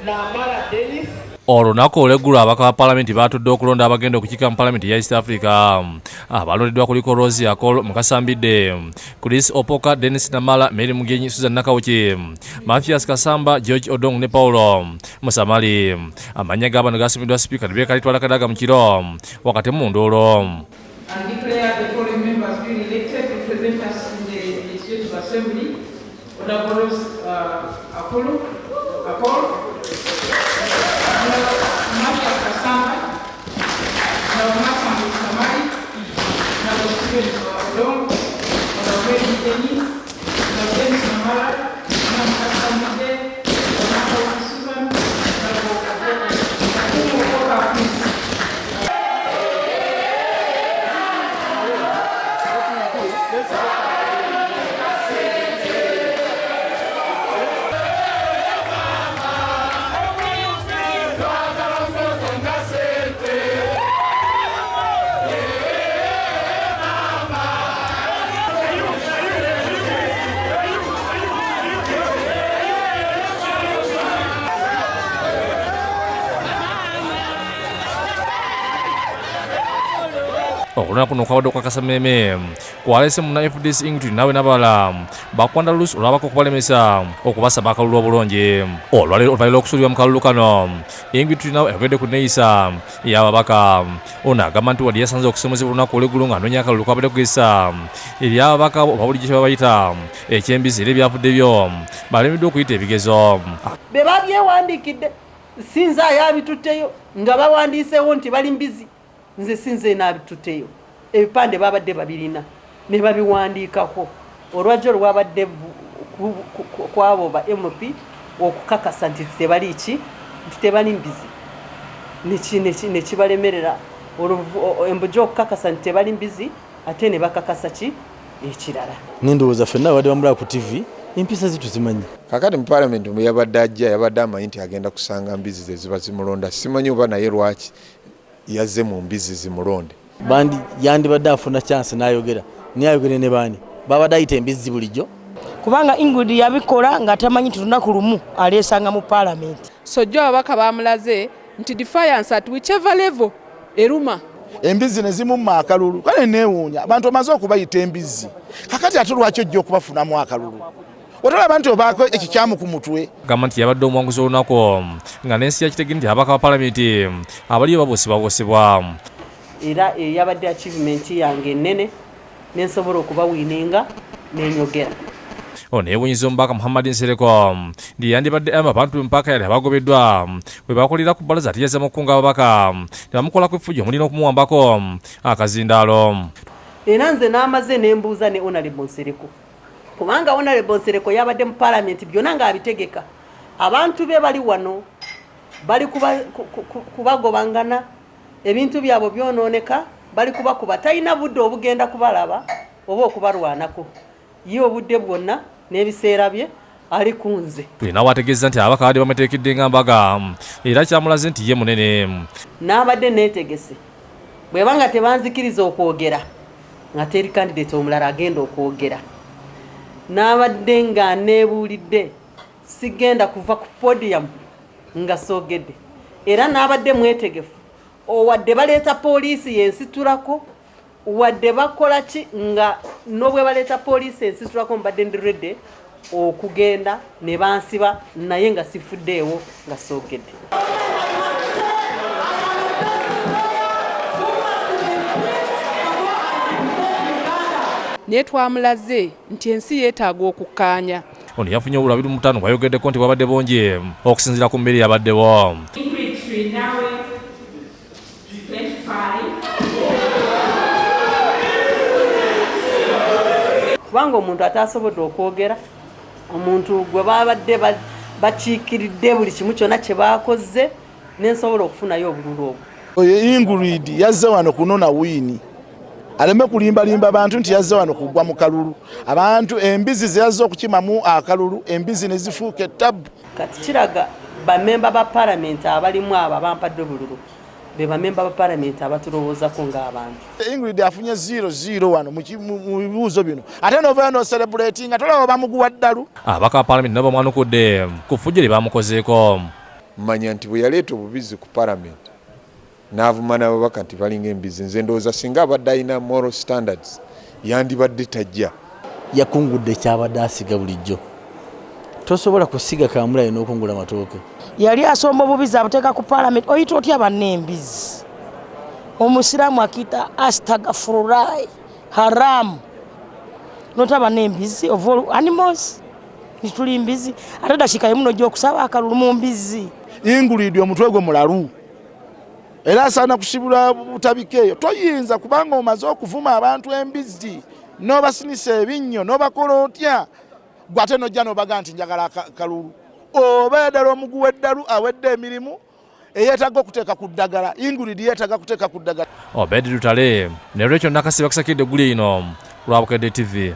Namala Dennis. Olunaku olw'eggulu abaka ba Paalamenti baatudde okulonda abagenda okukiika mu Paalamenti ya East Africa. Abalondeddwa kuliko Rosie Akol, Mukasambidde, Chris Opoka, Dennis Namala, Mary Mugenyi, Susan Nakawuki, Mathias Kasamba, George Odong ne Paulo Musamali. Amannya g'abano gaasiimiddwa Sipiika Rebecca Litwala Kadaga mu kiro wakati mu nduulo. And declare the following members being elected to represent us in the Legislative Assembly. Honorable Akol, Martha Kasamba, Honorable Musamali, Honorable Stephen Odong, Honorable Mugenyi, Honorable Dennis Namala, Honorable Mukasambidde, Honorable Susan, Honorable Opoka, please. Olunaku kuno kwabadde okukakasa mmeme kwalese muna FDC Ingrid nawe n'abalala bakwanda luusi olwabako okubalemesa okubasaba akalulu obulungi. Olwaleero oluvannyuma lw'okusuulibwa mu kalulu kano Ingrid nawe yagende ku nneeyisa y'ababaka. Ono agamba nti wadde yasanze okusoomozebwa olunaku olw'eggulu ng'anoonya akalulu kwabadde kugesa eri ababaka oba buli kye babayita ekyembizi era ebyavudde byo balemeddwa okuyita ebigezo. Be babyewandiikidde sinzaayo abitutteyo nga bawandiiseewo nti bali mbizi. Nze sinze n'abitutteyo ebipande babadde babirina ne babiwandiikako olwajjo lwabadde kwabo ba MP okukakasa nti tebali ki nti tebali mbizi nekibalemerera embujja okukakasa nti tebali mbizi ate ne bakakasa ki ekirala. Nindowooza ffenna abadde bamulaba ku TV empisa zituzimanyi. Kakati mu Paalamenti yabadde ajja yabadde amanyi nti agenda kusanga mbizi ze ziba zimulonda. Simanyi oba naye lwaki yazze mu mbizi zimulonde. Bandi yandibadde afuna chance n'ayogera niyayogere ne baani babadde ayita embizi bulijjo kubanga Ingrid yabikola nga tamanyi tunaku lumu aleesanga mu Paalamenti. So jjo ababaka bamulaze nti defiance at whichever level eruma. Embizi ne zimumma akalulu kale neewuunya abantu bamaze okubayita embizi kakati ate lwaki ojja okubafunamu akalulu otala abantu obaako ekikyamu ku mutwe. Gamba nti yabadde omuwanguzi olunaku nga n'ensi yakitegedde nti ababaka ba Paalamenti abaliyo babosibwabosibwa. Era yabadde achievement yange ennene nensobola okubawiininga n'enyogera. Ono yeewuunyiza omubaka Muhammad Nsereko ndi yandibadde abantu mpaka yali abagobeddwa bwe bakolera ku bbalaza ate yazze mu kukunga ababaka tebamukola ku effujjo mulina okumuwambako akazindaalo. Era nze n'amaze nembuuza ne Honorable Nsereko kubanga Honorable Nsereko yabadde mu Paalamenti byonna ng'abitegeka. Abantu be bali wano bali kubagobangana ebintu byabwe byonooneka bali kubakuba talina budde obugenda kubalaba oba okubalwanako ye obudde bwonna n'ebiseera bye ali kunze. Tulina wategeeza nti ababaka badde bamuteekedde nga mbaga era kyamulaze nti ye munene. N'abadde neetegese bwebanga tebanzikiriza okwogera nga teri candidate omulala agenda okwogera. N'abadde nga neebuulidde sigenda kuva ku podium nga soogedde era n'abadde mwetegefu owadde baleeta poliisi yensitulako wadde bakola ki nga n'obwe baleeta poliisi yensitulako mbadde ndiredde okugenda ne bansiba naye nga sifuddeewo nga soogedde. Naye twamulaze nti ensi yeetaaga okukkaanya. Ono yafunye obula 25 bwayogeddeko nti babadde bongi okusinziira ku mmeri yabaddewo. Kubanga omuntu atasobodde okwogera omuntu gwe babadde bakiikiridde buli kimu kyonna kye baakoze nensobola okufunayo obululu obwo. Ingrid yazze wano kunona wiini aleme kulimbalimba abantu nti yazze wano kugwa mu kalulu. Abantu embizi ze yazze okukimamu akalulu embizi ne zifuuka ettabu. Kati kiraga bamemba ba Paalamenti abalimu abo abampadde obululu be bamemba ba Paalamenti abatulowoozako ng'abantu. Ingrid afunye 0-0 wano mu bibuuzo bino ate n'ovaayo n'ocelebrating nga tolaba bamuguwa ddalu. Ababaka ba Paalamenti nabo bamwanukudde ku ffujjo lye bamukozeeko. mmanya nti bwe yaleeta obubizi ku palamenti n'avuma n'ababaka nti balinga embizi, nze ndowooza singa abadde alina moral standards yandibadde tajja. yakungudde kyabadde asiga bulijjo. Tosobola kusiga kamula n'okungula amatooke. Yali asomba obubizi abuteeka ku palamenti. Oyita otya bannembizi? Omusiraamu akita astagfirullah haram. Nota bannembizi of all animals. Nituli mbizi. Ate dashika muno gy'okusaba akalulu mu mbizi. Ingulidde omutwe gwe mulalu. Era asaana kusibula butabikeeyo. Toyinza kubanga omaze okuvuma abantu embizi. N'obasinisa ebinnyo n'obakola otya. Gwate nojja n'obaga nti njagala kalulu. Oba ddala omuguwa eddalu awedde emirimu eyeetaga okuteeka ku ddagala. Ingulidi yeetaga kuteeka ku ddagala. Obedi Lutale ne Rachel Nakasiba kusakidde guli ino lwa Bukedde TV.